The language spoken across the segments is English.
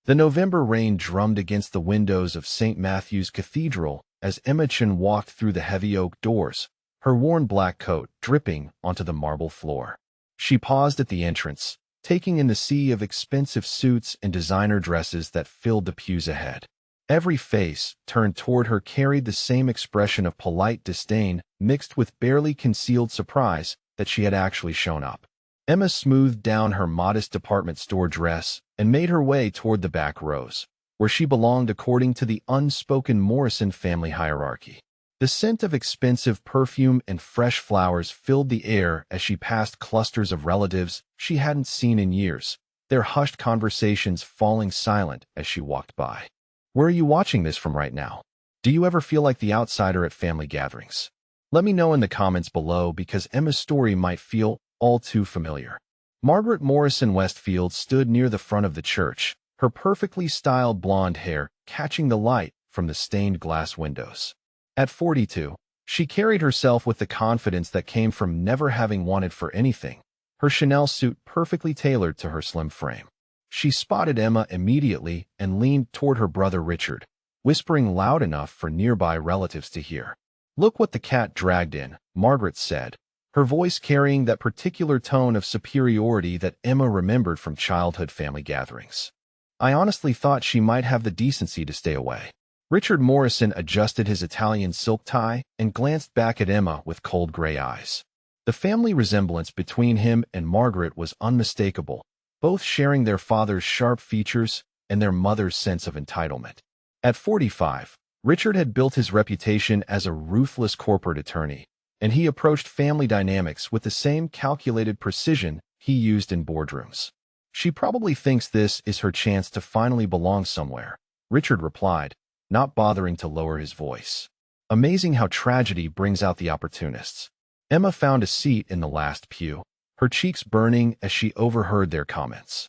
The November rain drummed against the windows of St. Matthew's Cathedral as Imogen walked through the heavy oak doors, her worn black coat dripping onto the marble floor. She paused at the entrance, taking in the sea of expensive suits and designer dresses that filled the pews ahead. Every face turned toward her carried the same expression of polite disdain mixed with barely concealed surprise that she had actually shown up. Emma smoothed down her modest department store dress and made her way toward the back rows, where she belonged according to the unspoken Morrison family hierarchy. The scent of expensive perfume and fresh flowers filled the air as she passed clusters of relatives she hadn't seen in years, their hushed conversations falling silent as she walked by. Where are you watching this from right now? Do you ever feel like the outsider at family gatherings? Let me know in the comments below because Emma's story might feel all too familiar. Margaret Morrison Westfield stood near the front of the church, her perfectly styled blonde hair catching the light from the stained glass windows. At 42, she carried herself with the confidence that came from never having wanted for anything, her Chanel suit perfectly tailored to her slim frame. She spotted Emma immediately and leaned toward her brother Richard, whispering loud enough for nearby relatives to hear. "Look what the cat dragged in," Margaret said, her voice carrying that particular tone of superiority that Emma remembered from childhood family gatherings. "I honestly thought she might have the decency to stay away." Richard Morrison adjusted his Italian silk tie and glanced back at Emma with cold gray eyes. The family resemblance between him and Margaret was unmistakable, both sharing their father's sharp features and their mother's sense of entitlement. At 45, Richard had built his reputation as a ruthless corporate attorney, and he approached family dynamics with the same calculated precision he used in boardrooms. "She probably thinks this is her chance to finally belong somewhere," Richard replied, not bothering to lower his voice. Amazing how tragedy brings out the opportunists. Emma found a seat in the last pew, her cheeks burning as she overheard their comments.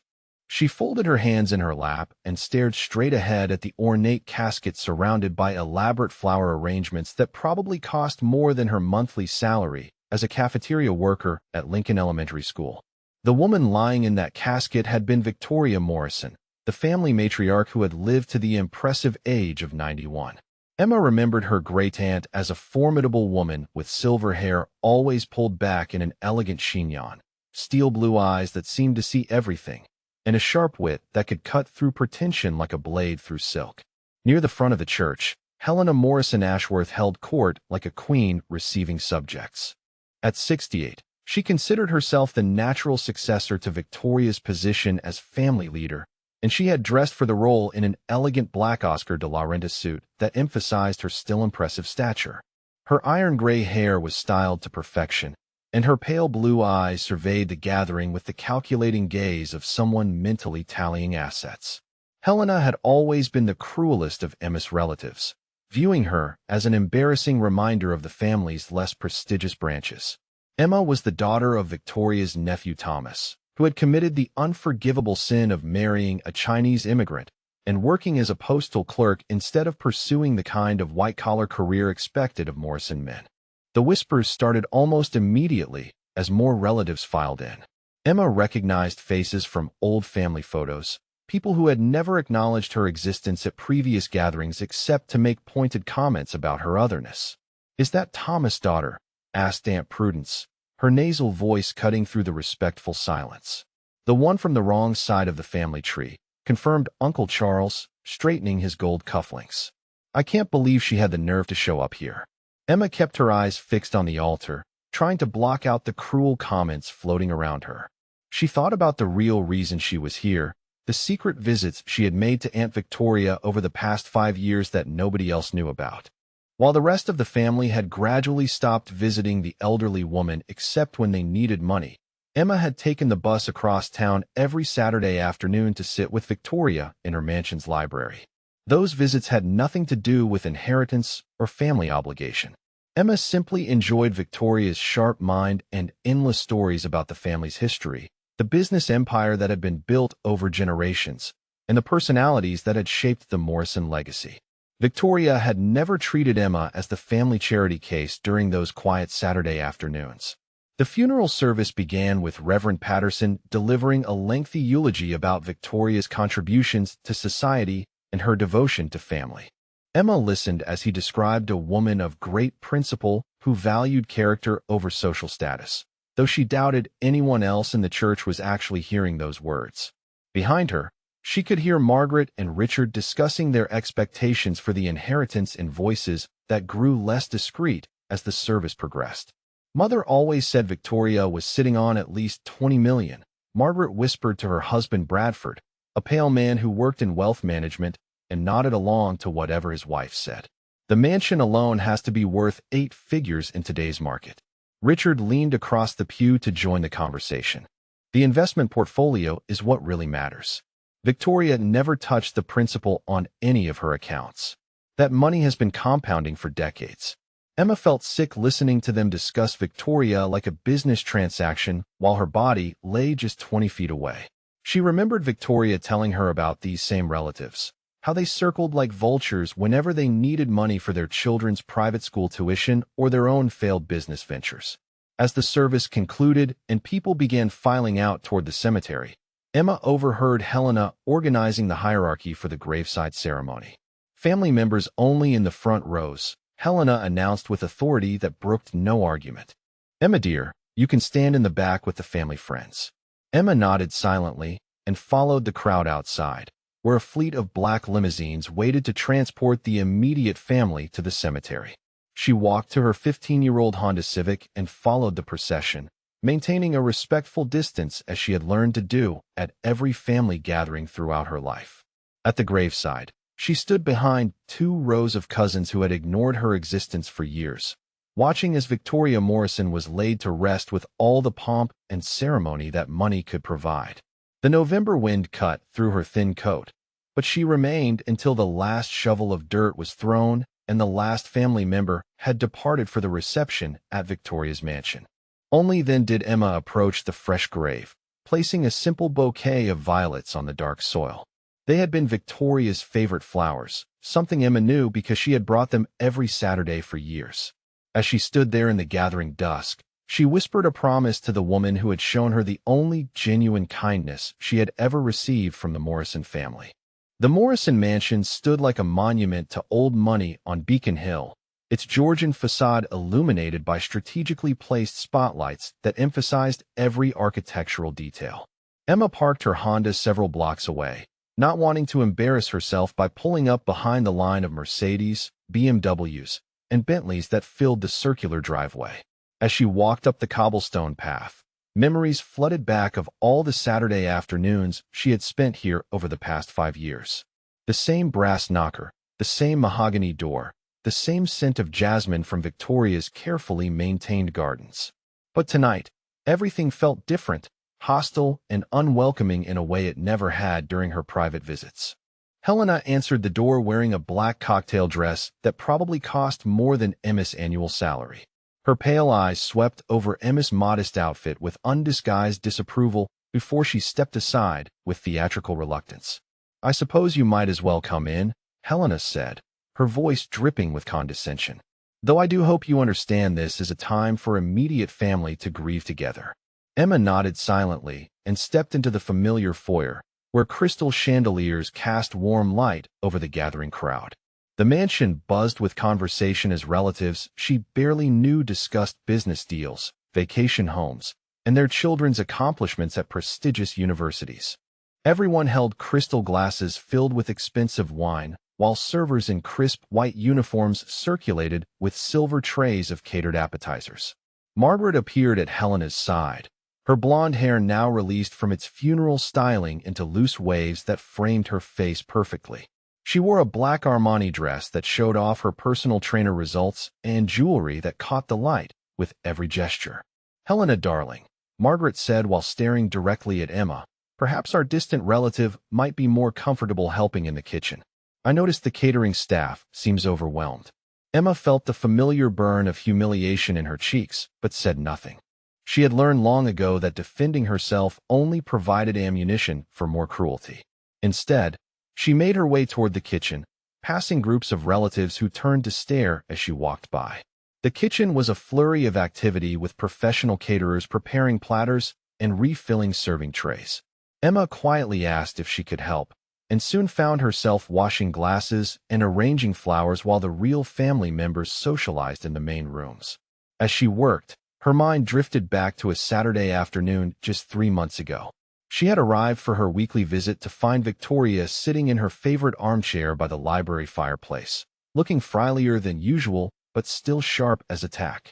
She folded her hands in her lap and stared straight ahead at the ornate casket surrounded by elaborate flower arrangements that probably cost more than her monthly salary as a cafeteria worker at Lincoln Elementary School. The woman lying in that casket had been Victoria Morrison, the family matriarch who had lived to the impressive age of 91. Emma remembered her great-aunt as a formidable woman with silver hair always pulled back in an elegant chignon, steel blue eyes that seemed to see everything, and a sharp wit that could cut through pretension like a blade through silk. Near the front of the church, Helena Morrison Ashworth held court like a queen receiving subjects. At 68, she considered herself the natural successor to Victoria's position as family leader, and she had dressed for the role in an elegant black Oscar de la Renta suit that emphasized her still impressive stature. Her iron-gray hair was styled to perfection, and her pale blue eyes surveyed the gathering with the calculating gaze of someone mentally tallying assets. Helena had always been the cruelest of Emma's relatives, viewing her as an embarrassing reminder of the family's less prestigious branches. Emma was the daughter of Victoria's nephew Thomas, who had committed the unforgivable sin of marrying a Chinese immigrant and working as a postal clerk instead of pursuing the kind of white-collar career expected of Morrison men. The whispers started almost immediately as more relatives filed in. Emma recognized faces from old family photos, people who had never acknowledged her existence at previous gatherings except to make pointed comments about her otherness. "Is that Thomas' daughter?" asked Aunt Prudence, her nasal voice cutting through the respectful silence. "The one from the wrong side of the family tree," confirmed Uncle Charles, straightening his gold cufflinks. "I can't believe she had the nerve to show up here." Emma kept her eyes fixed on the altar, trying to block out the cruel comments floating around her. She thought about the real reason she was here, the secret visits she had made to Aunt Victoria over the past 5 years that nobody else knew about. While the rest of the family had gradually stopped visiting the elderly woman except when they needed money, Emma had taken the bus across town every Saturday afternoon to sit with Victoria in her mansion's library. Those visits had nothing to do with inheritance or family obligation. Emma simply enjoyed Victoria's sharp mind and endless stories about the family's history, the business empire that had been built over generations, and the personalities that had shaped the Morrison legacy. Victoria had never treated Emma as the family charity case during those quiet Saturday afternoons. The funeral service began with Reverend Patterson delivering a lengthy eulogy about Victoria's contributions to society and her devotion to family. Emma listened as he described a woman of great principle who valued character over social status, though she doubted anyone else in the church was actually hearing those words. Behind her, she could hear Margaret and Richard discussing their expectations for the inheritance in voices that grew less discreet as the service progressed. Mother always said Victoria was sitting on at least 20 million, Margaret whispered to her husband Bradford, a pale man who worked in wealth management, and nodded along to whatever his wife said. The mansion alone has to be worth 8 figures in today's market. Richard leaned across the pew to join the conversation. The investment portfolio is what really matters. Victoria never touched the principal on any of her accounts. That money has been compounding for decades. Emma felt sick listening to them discuss Victoria like a business transaction while her body lay just 20 feet away. She remembered Victoria telling her about these same relatives, how they circled like vultures whenever they needed money for their children's private school tuition or their own failed business ventures. As the service concluded and people began filing out toward the cemetery, Emma overheard Helena organizing the hierarchy for the graveside ceremony. Family members only in the front rows, Helena announced with authority that brooked no argument. Emma dear, you can stand in the back with the family friends. Emma nodded silently and followed the crowd outside, where a fleet of black limousines waited to transport the immediate family to the cemetery. She walked to her 15-year-old Honda Civic and followed the procession, maintaining a respectful distance as she had learned to do at every family gathering throughout her life. At the graveside, she stood behind 2 rows of cousins who had ignored her existence for years, watching as Victoria Morrison was laid to rest with all the pomp and ceremony that money could provide. The November wind cut through her thin coat, but she remained until the last shovel of dirt was thrown and the last family member had departed for the reception at Victoria's mansion. Only then did Emma approach the fresh grave, placing a simple bouquet of violets on the dark soil. They had been Victoria's favorite flowers, something Emma knew because she had brought them every Saturday for years. As she stood there in the gathering dusk, she whispered a promise to the woman who had shown her the only genuine kindness she had ever received from the Morrison family. The Morrison mansion stood like a monument to old money on Beacon Hill, its Georgian facade illuminated by strategically placed spotlights that emphasized every architectural detail. Emma parked her Honda several blocks away, not wanting to embarrass herself by pulling up behind the line of Mercedes, BMWs, and Bentleys that filled the circular driveway. As she walked up the cobblestone path, memories flooded back of all the Saturday afternoons she had spent here over the past 5 years. The same brass knocker, the same mahogany door, the same scent of jasmine from Victoria's carefully maintained gardens. But tonight, everything felt different, hostile and unwelcoming in a way it never had during her private visits. Helena answered the door wearing a black cocktail dress that probably cost more than Emma's annual salary. Her pale eyes swept over Emma's modest outfit with undisguised disapproval before she stepped aside with theatrical reluctance. "I suppose you might as well come in," Helena said, her voice dripping with condescension. "Though I do hope you understand this is a time for immediate family to grieve together." Emma nodded silently and stepped into the familiar foyer, where crystal chandeliers cast warm light over the gathering crowd. The mansion buzzed with conversation as relatives she barely knew discussed business deals, vacation homes, and their children's accomplishments at prestigious universities. Everyone held crystal glasses filled with expensive wine, while servers in crisp white uniforms circulated with silver trays of catered appetizers. Margaret appeared at Helena's side, her blonde hair now released from its funeral styling into loose waves that framed her face perfectly. She wore a black Armani dress that showed off her personal trainer results and jewelry that caught the light with every gesture. "Helena, darling," Margaret said while staring directly at Emma, "perhaps our distant relative might be more comfortable helping in the kitchen. I noticed the catering staff seems overwhelmed." Emma felt the familiar burn of humiliation in her cheeks, but said nothing. She had learned long ago that defending herself only provided ammunition for more cruelty. Instead, she made her way toward the kitchen, passing groups of relatives who turned to stare as she walked by. The kitchen was a flurry of activity with professional caterers preparing platters and refilling serving trays. Emma quietly asked if she could help, and soon found herself washing glasses and arranging flowers while the real family members socialized in the main rooms. As she worked, her mind drifted back to a Saturday afternoon just 3 months ago. She had arrived for her weekly visit to find Victoria sitting in her favorite armchair by the library fireplace, looking frilier than usual but still sharp as a tack.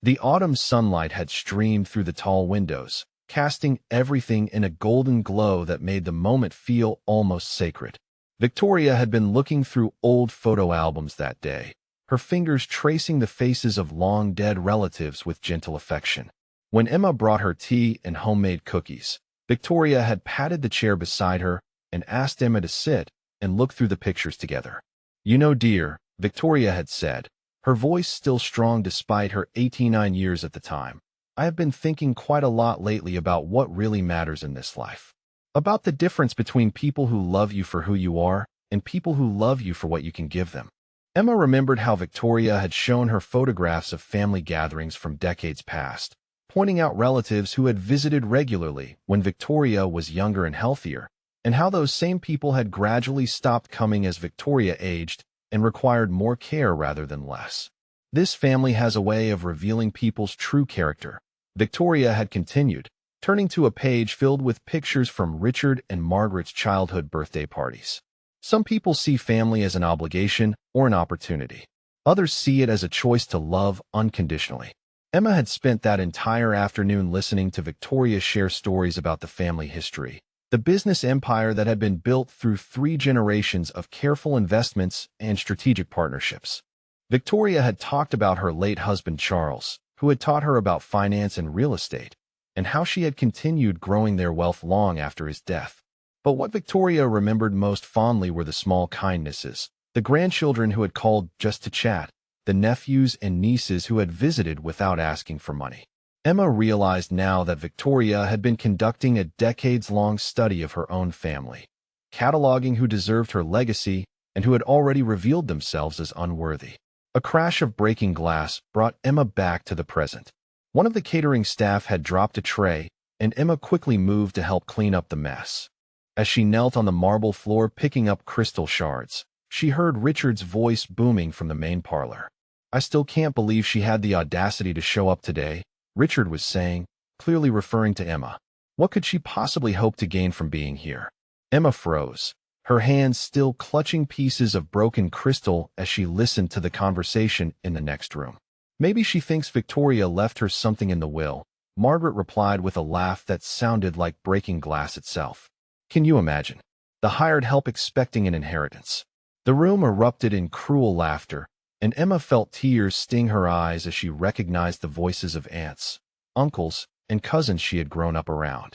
The autumn sunlight had streamed through the tall windows, casting everything in a golden glow that made the moment feel almost sacred. Victoria had been looking through old photo albums that day, her fingers tracing the faces of long-dead relatives with gentle affection. When Emma brought her tea and homemade cookies, Victoria had patted the chair beside her and asked Emma to sit and look through the pictures together. "You know, dear," Victoria had said, her voice still strong despite her 89 years at the time, "I have been thinking quite a lot lately about what really matters in this life. About the difference between people who love you for who you are and people who love you for what you can give them." Emma remembered how Victoria had shown her photographs of family gatherings from decades past, pointing out relatives who had visited regularly when Victoria was younger and healthier, and how those same people had gradually stopped coming as Victoria aged and required more care rather than less. "This family has a way of revealing people's true character," Victoria had continued, turning to a page filled with pictures from Richard and Margaret's childhood birthday parties. "Some people see family as an obligation or an opportunity. Others see it as a choice to love unconditionally." Emma had spent that entire afternoon listening to Victoria share stories about the family history, the business empire that had been built through 3 generations of careful investments and strategic partnerships. Victoria had talked about her late husband Charles, who had taught her about finance and real estate, and how she had continued growing their wealth long after his death. But what Victoria remembered most fondly were the small kindnesses, the grandchildren who had called just to chat, the nephews and nieces who had visited without asking for money. Emma realized now that Victoria had been conducting a decades-long study of her own family, cataloging who deserved her legacy and who had already revealed themselves as unworthy. A crash of breaking glass brought Emma back to the present. One of the catering staff had dropped a tray, and Emma quickly moved to help clean up the mess. As she knelt on the marble floor picking up crystal shards, she heard Richard's voice booming from the main parlor. "I still can't believe she had the audacity to show up today," Richard was saying, clearly referring to Emma. "What could she possibly hope to gain from being here?" Emma froze, her hands still clutching pieces of broken crystal as she listened to the conversation in the next room. "Maybe she thinks Victoria left her something in the will," Margaret replied with a laugh that sounded like breaking glass itself. "Can you imagine? The hired help expecting an inheritance." The room erupted in cruel laughter, and Emma felt tears sting her eyes as she recognized the voices of aunts, uncles, and cousins she had grown up around.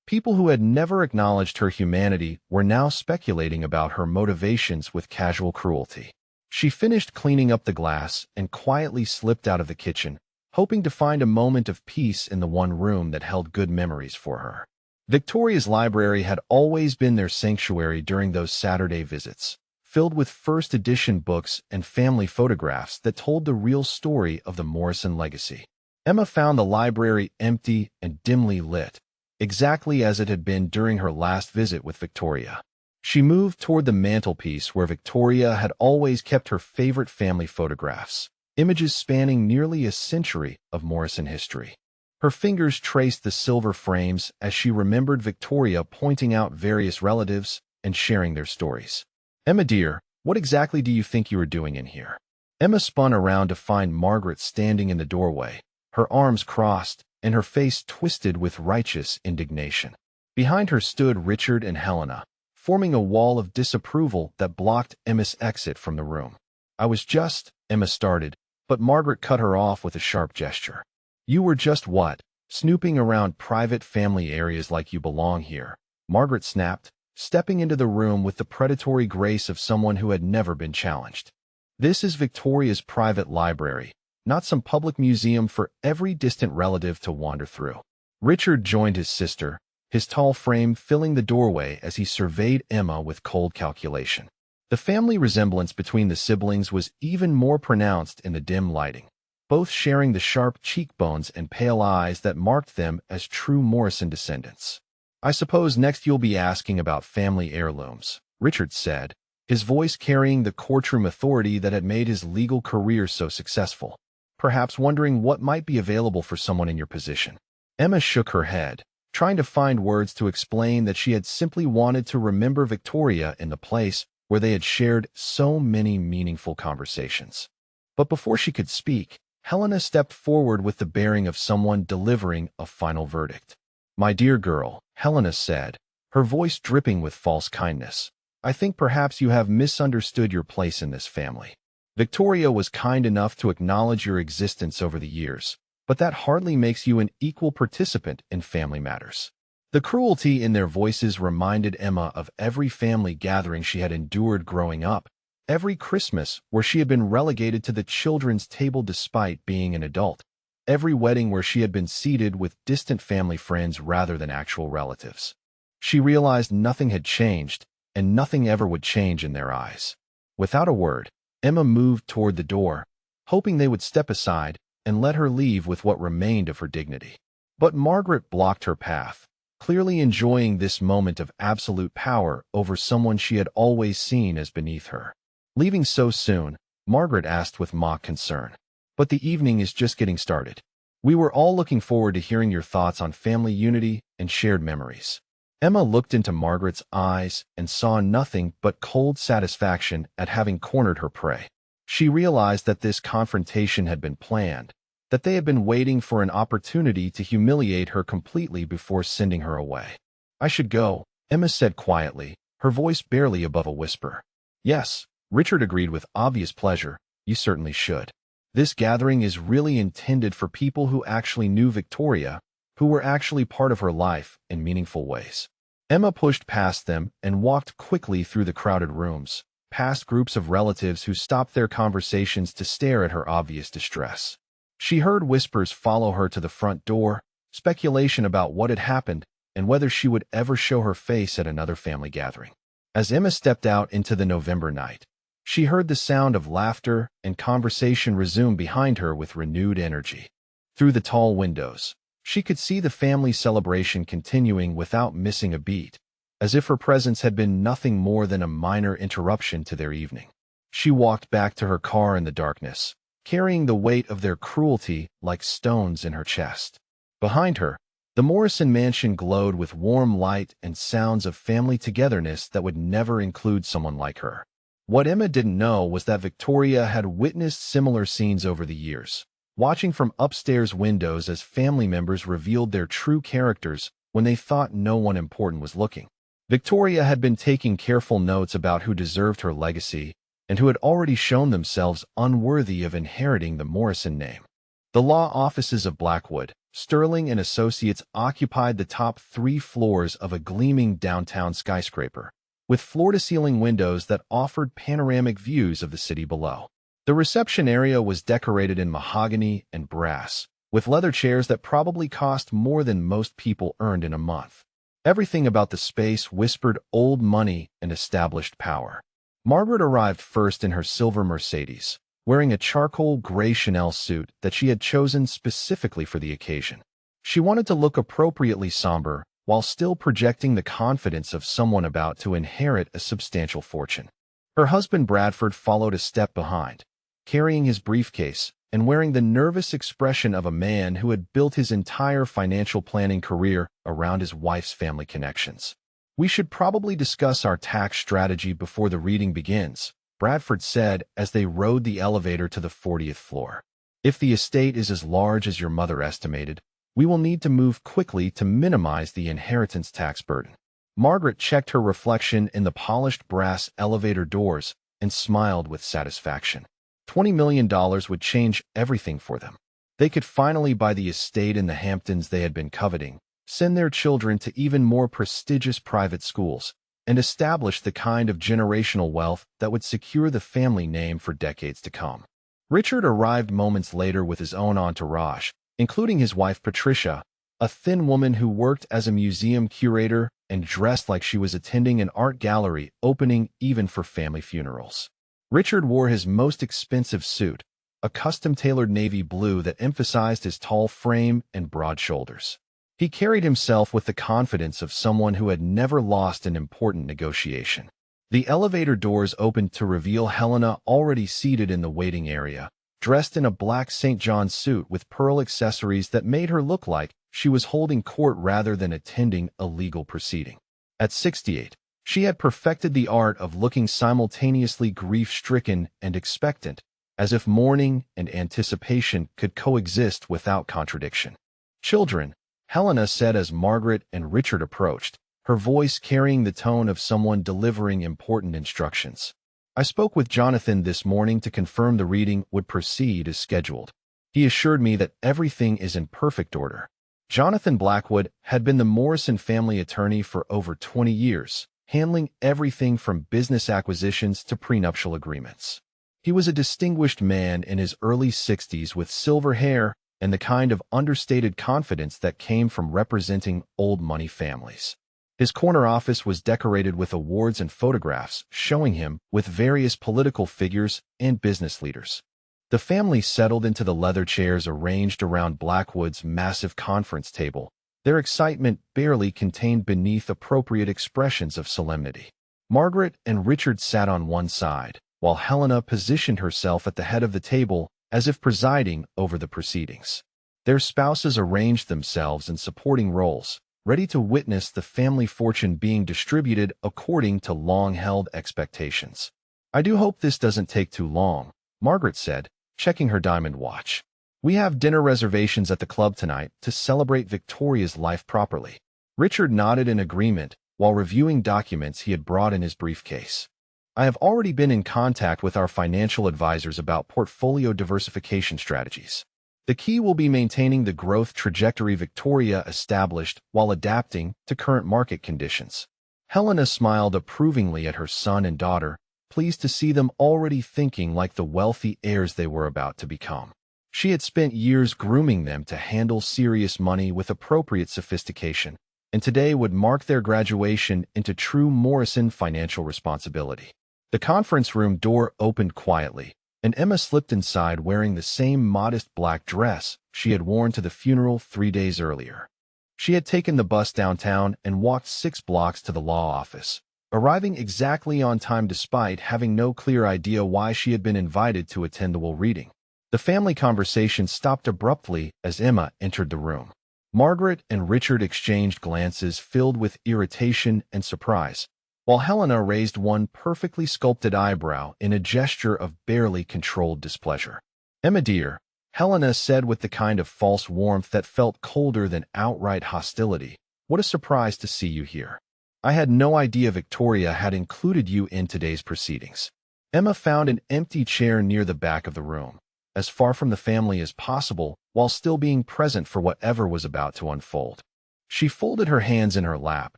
People who had never acknowledged her humanity were now speculating about her motivations with casual cruelty. She finished cleaning up the glass and quietly slipped out of the kitchen, hoping to find a moment of peace in the one room that held good memories for her. Victoria's library had always been their sanctuary during those Saturday visits, filled with first-edition books and family photographs that told the real story of the Morrison legacy. Emma found the library empty and dimly lit, exactly as it had been during her last visit with Victoria. She moved toward the mantelpiece where Victoria had always kept her favorite family photographs, images spanning nearly a century of Morrison history. Her fingers traced the silver frames as she remembered Victoria pointing out various relatives and sharing their stories. "Emma dear, what exactly do you think you are doing in here?" Emma spun around to find Margaret standing in the doorway, her arms crossed and her face twisted with righteous indignation. Behind her stood Richard and Helena, forming a wall of disapproval that blocked Emma's exit from the room. Emma started, but Margaret cut her off with a sharp gesture. "You were just what? Snooping around private family areas like you belong here," Margaret snapped, stepping into the room with the predatory grace of someone who had never been challenged. "This is Victoria's private library, not some public museum for every distant relative to wander through." Richard joined his sister, his tall frame filling the doorway as he surveyed Emma with cold calculation. The family resemblance between the siblings was even more pronounced in the dim lighting. both sharing the sharp cheekbones and pale eyes that marked them as true Morrison descendants. "I suppose next you'll be asking about family heirlooms," Richard said, his voice carrying the courtroom authority that had made his legal career so successful. "Perhaps wondering what might be available for someone in your position." Emma shook her head, trying to find words to explain that she had simply wanted to remember Victoria in the place where they had shared so many meaningful conversations. But before she could speak, Helena stepped forward with the bearing of someone delivering a final verdict. "My dear girl," Helena said, her voice dripping with false kindness, "I think perhaps you have misunderstood your place in this family. Victoria was kind enough to acknowledge your existence over the years, but that hardly makes you an equal participant in family matters." The cruelty in their voices reminded Emma of every family gathering she had endured growing up, every Christmas where she had been relegated to the children's table despite being an adult, every wedding where she had been seated with distant family friends rather than actual relatives. She realized nothing had changed, and nothing ever would change in their eyes. Without a word, Emma moved toward the door, hoping they would step aside and let her leave with what remained of her dignity. But Margaret blocked her path, clearly enjoying this moment of absolute power over someone she had always seen as beneath her. "Leaving so soon?" Margaret asked with mock concern. "But the evening is just getting started. We were all looking forward to hearing your thoughts on family unity and shared memories." Emma looked into Margaret's eyes and saw nothing but cold satisfaction at having cornered her prey. She realized that this confrontation had been planned, that they had been waiting for an opportunity to humiliate her completely before sending her away. "I should go," Emma said quietly, her voice barely above a whisper. "Yes," Richard agreed with obvious pleasure, "you certainly should. This gathering is really intended for people who actually knew Victoria, who were actually part of her life in meaningful ways." Emma pushed past them and walked quickly through the crowded rooms, past groups of relatives who stopped their conversations to stare at her obvious distress. She heard whispers follow her to the front door, speculation about what had happened and whether she would ever show her face at another family gathering. As Emma stepped out into the November night, she heard the sound of laughter and conversation resume behind her with renewed energy. Through the tall windows, she could see the family celebration continuing without missing a beat, as if her presence had been nothing more than a minor interruption to their evening. She walked back to her car in the darkness, carrying the weight of their cruelty like stones in her chest. Behind her, the Morrison mansion glowed with warm light and sounds of family togetherness that would never include someone like her. What Emma didn't know was that Victoria had witnessed similar scenes over the years, watching from upstairs windows as family members revealed their true characters when they thought no one important was looking. Victoria had been taking careful notes about who deserved her legacy and who had already shown themselves unworthy of inheriting the Morrison name. The law offices of Blackwood, Sterling and Associates occupied the top 3 floors of a gleaming downtown skyscraper, with floor-to-ceiling windows that offered panoramic views of the city below. The reception area was decorated in mahogany and brass, with leather chairs that probably cost more than most people earned in a month. Everything about the space whispered old money and established power. Margaret arrived first in her silver Mercedes, wearing a charcoal gray Chanel suit that she had chosen specifically for the occasion. She wanted to look appropriately somber while still projecting the confidence of someone about to inherit a substantial fortune. Her husband Bradford followed a step behind, carrying his briefcase and wearing the nervous expression of a man who had built his entire financial planning career around his wife's family connections. "We should probably discuss our tax strategy before the reading begins," Bradford said as they rode the elevator to the 40th floor. "If the estate is as large as your mother estimated, we will need to move quickly to minimize the inheritance tax burden." Margaret checked her reflection in the polished brass elevator doors and smiled with satisfaction. $20 million would change everything for them. They could finally buy the estate in the Hamptons they had been coveting, send their children to even more prestigious private schools, and establish the kind of generational wealth that would secure the family name for decades to come. Richard arrived moments later with his own entourage, including his wife Patricia, a thin woman who worked as a museum curator and dressed like she was attending an art gallery opening even for family funerals. Richard wore his most expensive suit, a custom-tailored navy blue that emphasized his tall frame and broad shoulders. He carried himself with the confidence of someone who had never lost an important negotiation. The elevator doors opened to reveal Helena already seated in the waiting area, dressed in a black St. John's suit with pearl accessories that made her look like she was holding court rather than attending a legal proceeding. At 68, she had perfected the art of looking simultaneously grief-stricken and expectant, as if mourning and anticipation could coexist without contradiction. "Children," Helena said as Margaret and Richard approached, her voice carrying the tone of someone delivering important instructions. "I spoke with Jonathan this morning to confirm the reading would proceed as scheduled. He assured me that everything is in perfect order." Jonathan Blackwood had been the Morrison family attorney for over 20 years, handling everything from business acquisitions to prenuptial agreements. He was a distinguished man in his early 60s with silver hair and the kind of understated confidence that came from representing old money families. His corner office was decorated with awards and photographs showing him with various political figures and business leaders. The family settled into the leather chairs arranged around Blackwood's massive conference table, their excitement barely contained beneath appropriate expressions of solemnity. Margaret and Richard sat on one side, while Helena positioned herself at the head of the table as if presiding over the proceedings. Their spouses arranged themselves in supporting roles, ready to witness the family fortune being distributed according to long-held expectations. "I do hope this doesn't take too long," Margaret said, checking her diamond watch. "We have dinner reservations at the club tonight to celebrate Victoria's life properly." Richard nodded in agreement while reviewing documents he had brought in his briefcase. "I have already been in contact with our financial advisors about portfolio diversification strategies. The key will be maintaining the growth trajectory Victoria established while adapting to current market conditions." Helena smiled approvingly at her son and daughter, pleased to see them already thinking like the wealthy heirs they were about to become. She had spent years grooming them to handle serious money with appropriate sophistication, and today would mark their graduation into true Morrison financial responsibility. The conference room door opened quietly, and Emma slipped inside wearing the same modest black dress she had worn to the funeral 3 days earlier. She had taken the bus downtown and walked 6 blocks to the law office, arriving exactly on time despite having no clear idea why she had been invited to attend the will reading. The family conversation stopped abruptly as Emma entered the room. Margaret and Richard exchanged glances filled with irritation and surprise, while Helena raised one perfectly sculpted eyebrow in a gesture of barely controlled displeasure. "Emma dear," Helena said with the kind of false warmth that felt colder than outright hostility, "what a surprise to see you here. I had no idea Victoria had included you in today's proceedings." Emma found an empty chair near the back of the room, as far from the family as possible while still being present for whatever was about to unfold. She folded her hands in her lap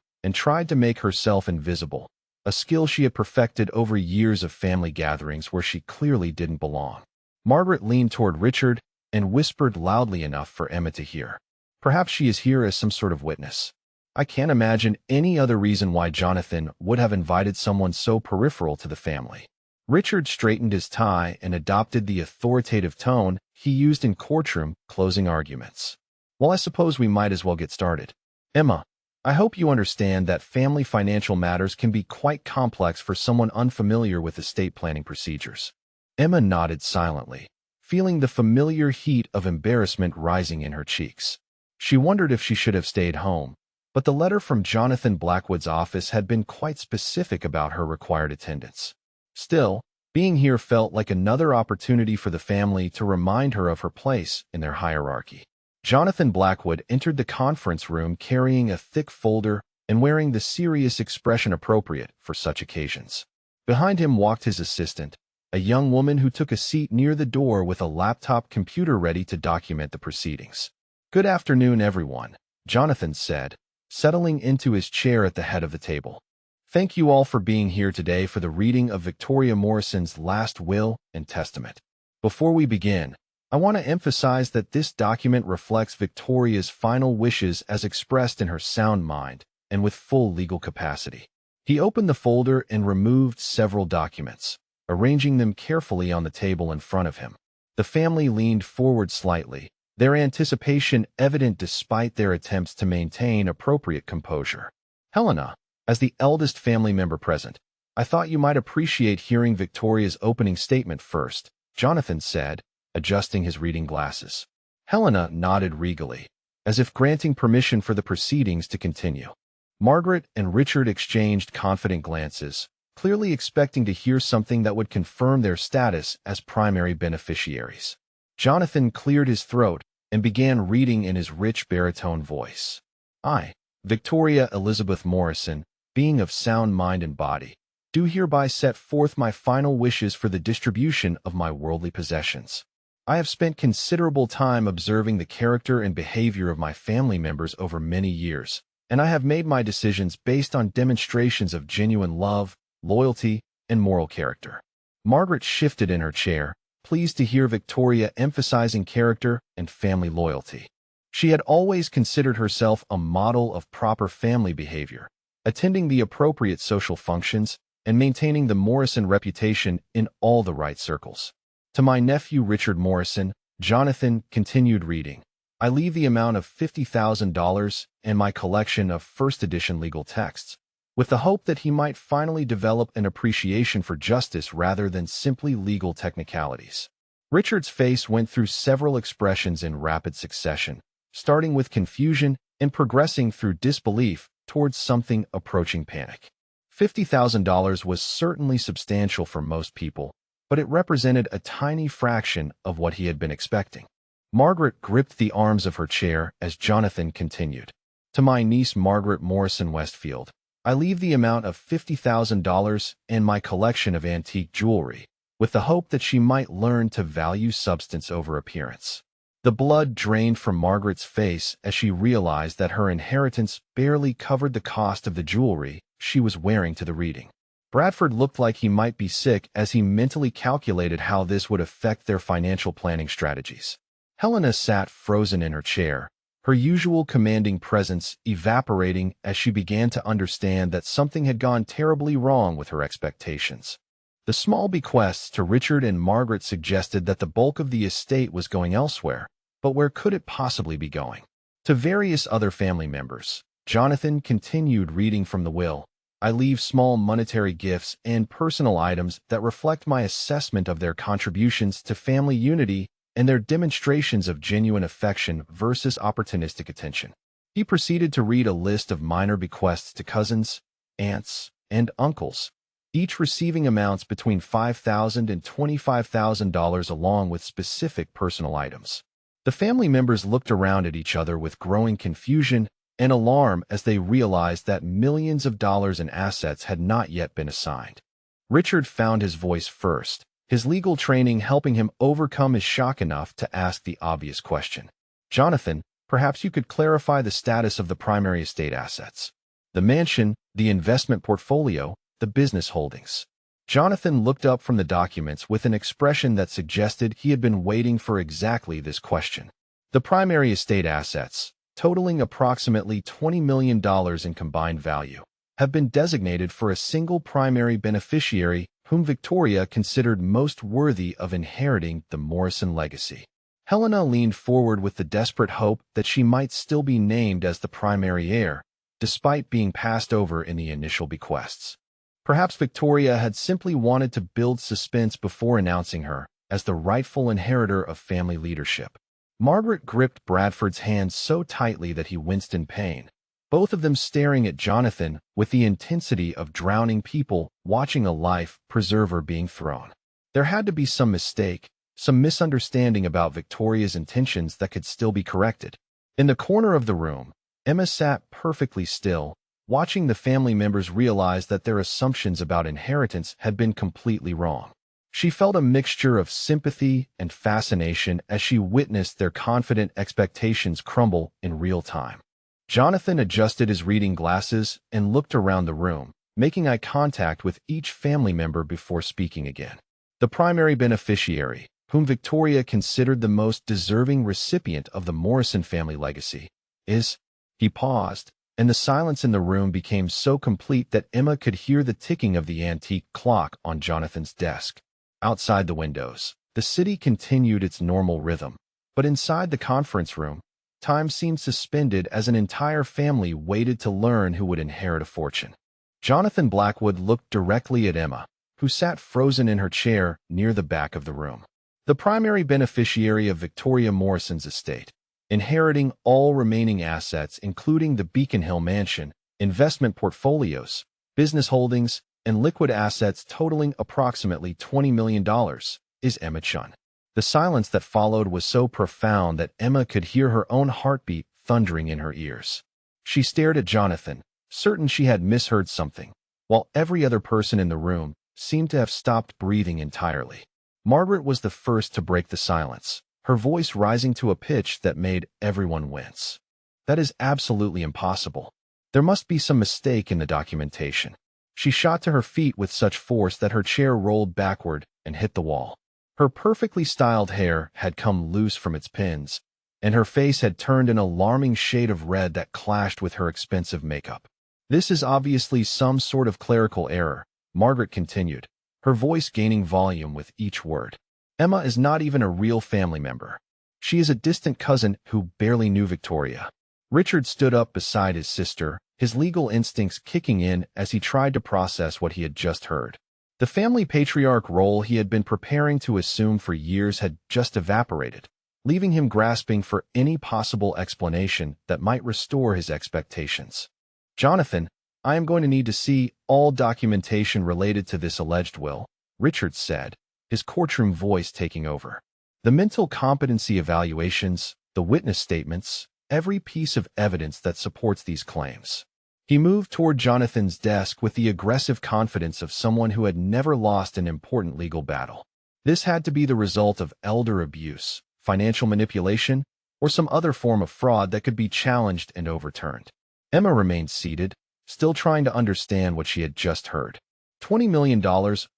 and tried to make herself invisible, a skill she had perfected over years of family gatherings where she clearly didn't belong. Margaret leaned toward Richard and whispered loudly enough for Emma to hear. "Perhaps she is here as some sort of witness. I can't imagine any other reason why Jonathan would have invited someone so peripheral to the family." Richard straightened his tie and adopted the authoritative tone he used in courtroom closing arguments. "Well, I suppose we might as well get started. Emma, I hope you understand that family financial matters can be quite complex for someone unfamiliar with estate planning procedures." Emma nodded silently, feeling the familiar heat of embarrassment rising in her cheeks. She wondered if she should have stayed home, but the letter from Jonathan Blackwood's office had been quite specific about her required attendance. Still, being here felt like another opportunity for the family to remind her of her place in their hierarchy. Jonathan Blackwood entered the conference room carrying a thick folder and wearing the serious expression appropriate for such occasions. Behind him walked his assistant, a young woman who took a seat near the door with a laptop computer ready to document the proceedings. "Good afternoon, everyone," Jonathan said, settling into his chair at the head of the table. "Thank you all for being here today for the reading of Victoria Morrison's last will and testament. Before we begin, I want to emphasize that this document reflects Victoria's final wishes as expressed in her sound mind and with full legal capacity." He opened the folder and removed several documents, arranging them carefully on the table in front of him. The The family leaned forward slightly, their anticipation evident despite their attempts to maintain appropriate composure. Helena, as the eldest family member present, I thought you might appreciate hearing Victoria's opening statement first, Jonathan said, adjusting his reading glasses. Helena nodded regally, as if granting permission for the proceedings to continue. Margaret and Richard exchanged confident glances, clearly expecting to hear something that would confirm their status as primary beneficiaries. Jonathan cleared his throat and began reading in his rich baritone voice. I, Victoria Elizabeth Morrison, being of sound mind and body, do hereby set forth my final wishes for the distribution of my worldly possessions. I have spent considerable time observing the character and behavior of my family members over many years, and I have made my decisions based on demonstrations of genuine love, loyalty, and moral character. Margaret shifted in her chair, pleased to hear Victoria emphasizing character and family loyalty. She had always considered herself a model of proper family behavior, attending the appropriate social functions and maintaining the Morrison reputation in all the right circles. To my nephew Richard Morrison, Jonathan continued reading. I leave the amount of $50,000 and my collection of first-edition legal texts, with the hope that he might finally develop an appreciation for justice rather than simply legal technicalities. Richard's face went through several expressions in rapid succession, starting with confusion and progressing through disbelief towards something approaching panic. $50,000 was certainly substantial for most people, but it represented a tiny fraction of what he had been expecting. Margaret gripped the arms of her chair as Jonathan continued. To my niece Margaret Morrison Westfield, I leave the amount of $50,000 and my collection of antique jewelry, with the hope that she might learn to value substance over appearance. The blood drained from Margaret's face as she realized that her inheritance barely covered the cost of the jewelry she was wearing to the reading. Bradford looked like he might be sick as he mentally calculated how this would affect their financial planning strategies. Helena sat frozen in her chair, her usual commanding presence evaporating as she began to understand that something had gone terribly wrong with her expectations. The small bequests to Richard and Margaret suggested that the bulk of the estate was going elsewhere, but where could it possibly be going? To various other family members, Jonathan continued reading from the will. I leave small monetary gifts and personal items that reflect my assessment of their contributions to family unity and their demonstrations of genuine affection versus opportunistic attention. He proceeded to read a list of minor bequests to cousins, aunts, and uncles, each receiving amounts between $5,000 and $25,000 along with specific personal items. The family members looked around at each other with growing confusion and alarm as they realized that millions of dollars in assets had not yet been assigned. Richard found his voice first, his legal training helping him overcome his shock enough to ask the obvious question. Jonathan, perhaps you could clarify the status of the primary estate assets. The mansion, the investment portfolio, the business holdings. Jonathan looked up from the documents with an expression that suggested he had been waiting for exactly this question. The primary estate assets, totaling approximately $20 million in combined value, have been designated for a single primary beneficiary whom Victoria considered most worthy of inheriting the Morrison legacy. Helena leaned forward with the desperate hope that she might still be named as the primary heir, despite being passed over in the initial bequests. Perhaps Victoria had simply wanted to build suspense before announcing her as the rightful inheritor of family leadership. Margaret gripped Bradford's hand so tightly that he winced in pain, both of them staring at Jonathan with the intensity of drowning people watching a life preserver being thrown. There had to be some mistake, some misunderstanding about Victoria's intentions that could still be corrected. In the corner of the room, Emma sat perfectly still, watching the family members realize that their assumptions about inheritance had been completely wrong. She felt a mixture of sympathy and fascination as she witnessed their confident expectations crumble in real time. Jonathan adjusted his reading glasses and looked around the room, making eye contact with each family member before speaking again. The primary beneficiary, whom Victoria considered the most deserving recipient of the Morrison family legacy, is... He paused, and the silence in the room became so complete that Emma could hear the ticking of the antique clock on Jonathan's desk. Outside the windows, The city continued its normal rhythm, but inside the conference room, time seemed suspended as an entire family waited to learn who would inherit a fortune. Jonathan Blackwood looked directly at Emma, who sat frozen in her chair near the back of the room. The primary beneficiary of Victoria Morrison's estate, inheriting all remaining assets including the Beacon Hill mansion, investment portfolios, business holdings, and liquid assets totaling approximately $20 million, is Emma Chun. The silence that followed was so profound that Emma could hear her own heartbeat thundering in her ears. She stared at Jonathan, certain she had misheard something, while every other person in the room seemed to have stopped breathing entirely. Margaret was the first to break the silence, her voice rising to a pitch that made everyone wince. That is absolutely impossible. There must be some mistake in the documentation. She shot to her feet with such force that her chair rolled backward and hit the wall. Her perfectly styled hair had come loose from its pins, and her face had turned an alarming shade of red that clashed with her expensive makeup. This is obviously some sort of clerical error, Margaret continued, her voice gaining volume with each word. Emma is not even a real family member. She is a distant cousin who barely knew Victoria. Richard stood up beside his sister, his legal instincts kicking in as he tried to process what he had just heard. The family patriarch role he had been preparing to assume for years had just evaporated, leaving him grasping for any possible explanation that might restore his expectations. "Jonathan, I am going to need to see all documentation related to this alleged will," Richard said, his courtroom voice taking over. "The mental competency evaluations, the witness statements, every piece of evidence that supports these claims." He moved toward Jonathan's desk with the aggressive confidence of someone who had never lost an important legal battle. This had to be the result of elder abuse, financial manipulation, or some other form of fraud that could be challenged and overturned. Emma remained seated, still trying to understand what she had just heard. $20 million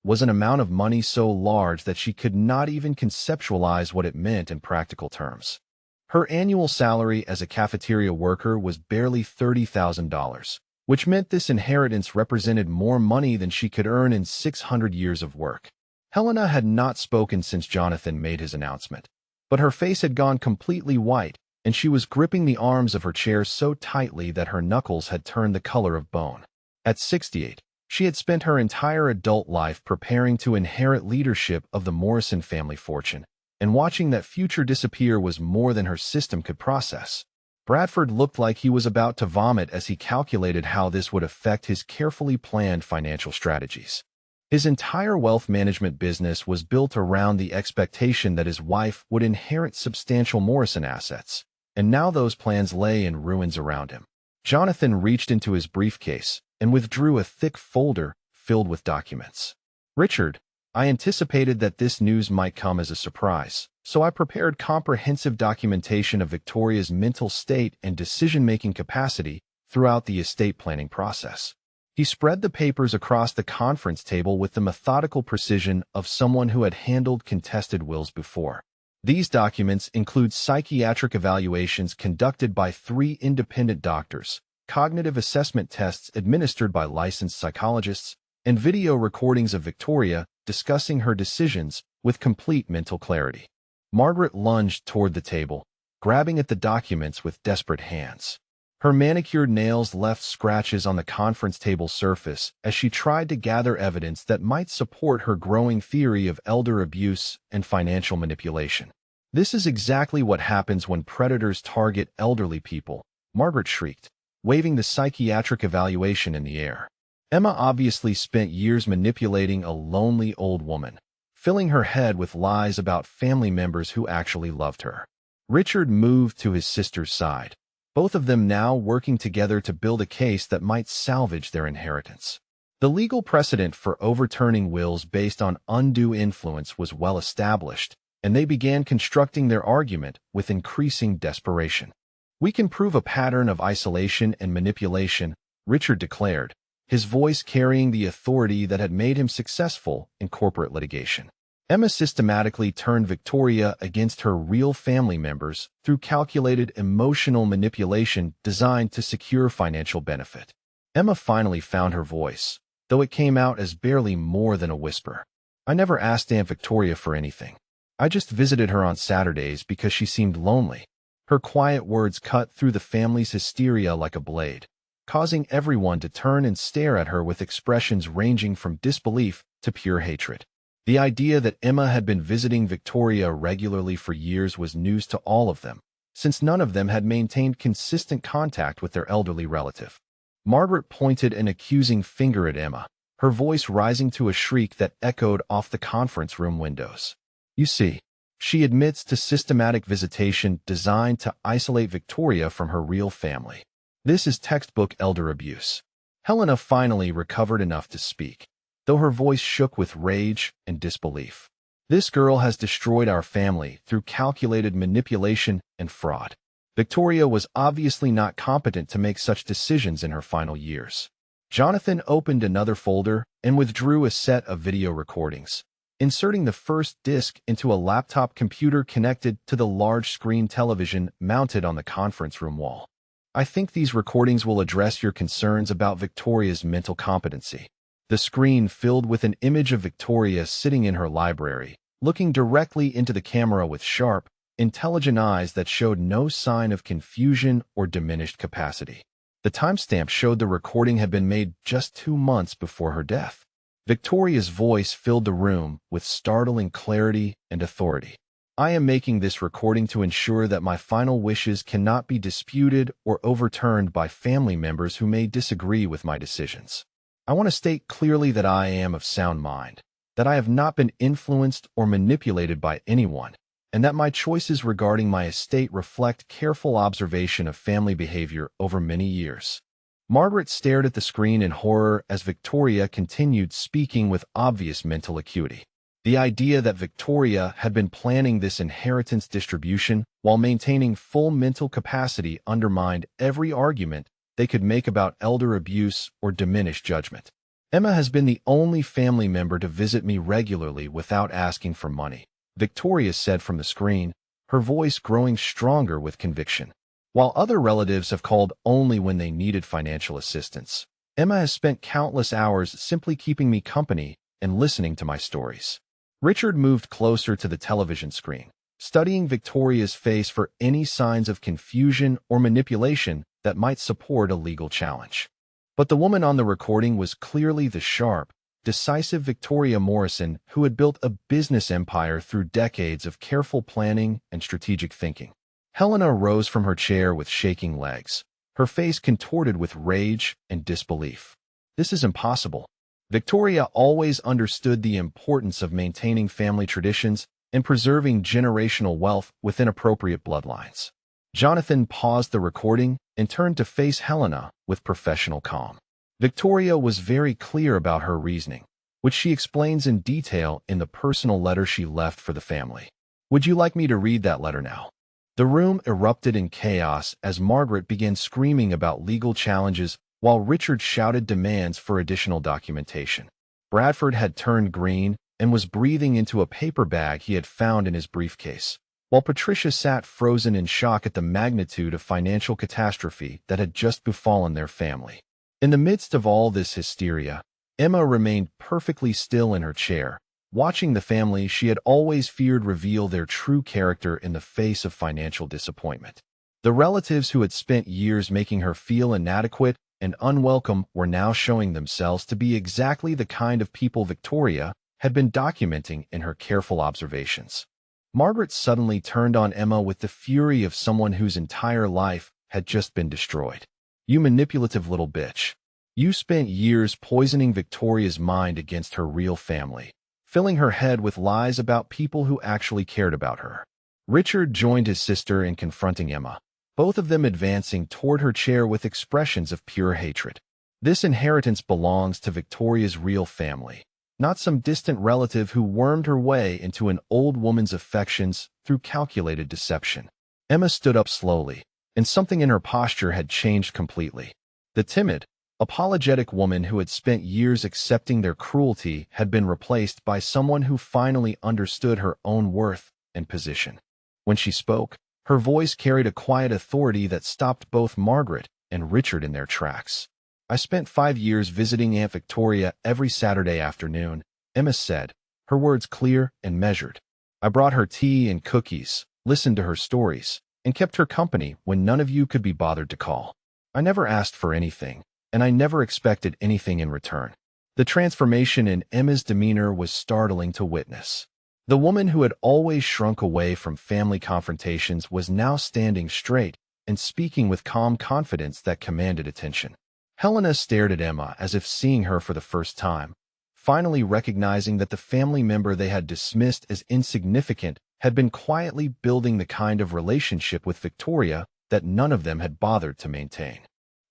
was an amount of money so large that she could not even conceptualize what it meant in practical terms. Her annual salary as a cafeteria worker was barely $30,000, which meant this inheritance represented more money than she could earn in 600 years of work. Helena had not spoken since Jonathan made his announcement, but her face had gone completely white, and she was gripping the arms of her chair so tightly that her knuckles had turned the color of bone. At 68, she had spent her entire adult life preparing to inherit leadership of the Morrison family fortune, and watching that future disappear was more than her system could process. Bradford looked like he was about to vomit as he calculated how this would affect his carefully planned financial strategies. His entire wealth management business was built around the expectation that his wife would inherit substantial Morrison assets, and now those plans lay in ruins around him. Jonathan reached into his briefcase and withdrew a thick folder filled with documents. "Richard, I anticipated that this news might come as a surprise, so I prepared comprehensive documentation of Victoria's mental state and decision-making capacity throughout the estate planning process." He spread the papers across the conference table with the methodical precision of someone who had handled contested wills before. These documents include psychiatric evaluations conducted by 3 independent doctors, cognitive assessment tests administered by licensed psychologists, and video recordings of Victoria discussing her decisions with complete mental clarity. Margaret lunged toward the table, grabbing at the documents with desperate hands. Her manicured nails left scratches on the conference table surface as she tried to gather evidence that might support her growing theory of elder abuse and financial manipulation. "This is exactly what happens when predators target elderly people," Margaret shrieked, waving the psychiatric evaluation in the air. Emma obviously spent years manipulating a lonely old woman, filling her head with lies about family members who actually loved her. Richard moved to his sister's side, both of them now working together to build a case that might salvage their inheritance. The legal precedent for overturning wills based on undue influence was well established, and they began constructing their argument with increasing desperation. "We can prove a pattern of isolation and manipulation," Richard declared, his voice carrying the authority that had made him successful in corporate litigation. Emma systematically turned Victoria against her real family members through calculated emotional manipulation designed to secure financial benefit. Emma finally found her voice, though it came out as barely more than a whisper. "I never asked Aunt Victoria for anything. I just visited her on Saturdays because she seemed lonely. Her quiet words cut through the family's hysteria like a blade, causing everyone to turn and stare at her with expressions ranging from disbelief to pure hatred. The idea that Emma had been visiting Victoria regularly for years was news to all of them, since none of them had maintained consistent contact with their elderly relative. Margaret pointed an accusing finger at Emma, her voice rising to a shriek that echoed off the conference room windows. You see, she admits to systematic visitation designed to isolate Victoria from her real family. This is textbook elder abuse. Helena finally recovered enough to speak, though her voice shook with rage and disbelief. This girl has destroyed our family through calculated manipulation and fraud. Victoria was obviously not competent to make such decisions in her final years. Jonathan opened another folder and withdrew a set of video recordings, inserting the first disc into a laptop computer connected to the large-screen television mounted on the conference room wall. I think these recordings will address your concerns about Victoria's mental competency. The screen filled with an image of Victoria sitting in her library, looking directly into the camera with sharp, intelligent eyes that showed no sign of confusion or diminished capacity. The timestamp showed the recording had been made just 2 months before her death. Victoria's voice filled the room with startling clarity and authority. I am making this recording to ensure that my final wishes cannot be disputed or overturned by family members who may disagree with my decisions. I want to state clearly that I am of sound mind, that I have not been influenced or manipulated by anyone, and that my choices regarding my estate reflect careful observation of family behavior over many years. Margaret stared at the screen in horror as Victoria continued speaking with obvious mental acuity. The idea that Victoria had been planning this inheritance distribution while maintaining full mental capacity undermined every argument they could make about elder abuse or diminished judgment. Emma has been the only family member to visit me regularly without asking for money, Victoria said from the screen, her voice growing stronger with conviction. While other relatives have called only when they needed financial assistance, Emma has spent countless hours simply keeping me company and listening to my stories. Richard moved closer to the television screen, studying Victoria's face for any signs of confusion or manipulation that might support a legal challenge. But the woman on the recording was clearly the sharp, decisive Victoria Morrison who had built a business empire through decades of careful planning and strategic thinking. Helena rose from her chair with shaking legs, her face contorted with rage and disbelief. This is impossible. Victoria always understood the importance of maintaining family traditions and preserving generational wealth within appropriate bloodlines. Jonathan paused the recording and turned to face Helena with professional calm. Victoria was very clear about her reasoning, which she explains in detail in the personal letter she left for the family. Would you like me to read that letter now? The room erupted in chaos as Margaret began screaming about legal challenges while Richard shouted demands for additional documentation. Bradford had turned green and was breathing into a paper bag he had found in his briefcase, while Patricia sat frozen in shock at the magnitude of financial catastrophe that had just befallen their family. In the midst of all this hysteria, Emma remained perfectly still in her chair, watching the family she had always feared reveal their true character in the face of financial disappointment. The relatives who had spent years making her feel inadequate and unwelcome were now showing themselves to be exactly the kind of people Victoria had been documenting in her careful observations. Margaret suddenly turned on Emma with the fury of someone whose entire life had just been destroyed. You manipulative little bitch. You spent years poisoning Victoria's mind against her real family, filling her head with lies about people who actually cared about her. Richard joined his sister in confronting Emma, both of them advancing toward her chair with expressions of pure hatred. This inheritance belongs to Victoria's real family, not some distant relative who wormed her way into an old woman's affections through calculated deception. Emma stood up slowly, and something in her posture had changed completely. The timid, apologetic woman who had spent years accepting their cruelty had been replaced by someone who finally understood her own worth and position. When she spoke, her voice carried a quiet authority that stopped both Margaret and Richard in their tracks. I spent 5 years visiting Aunt Victoria every Saturday afternoon, Emma said, her words clear and measured. I brought her tea and cookies, listened to her stories, and kept her company when none of you could be bothered to call. I never asked for anything, and I never expected anything in return. The transformation in Emma's demeanor was startling to witness. The woman who had always shrunk away from family confrontations was now standing straight and speaking with calm confidence that commanded attention. Helena stared at Emma as if seeing her for the first time, finally recognizing that the family member they had dismissed as insignificant had been quietly building the kind of relationship with Victoria that none of them had bothered to maintain.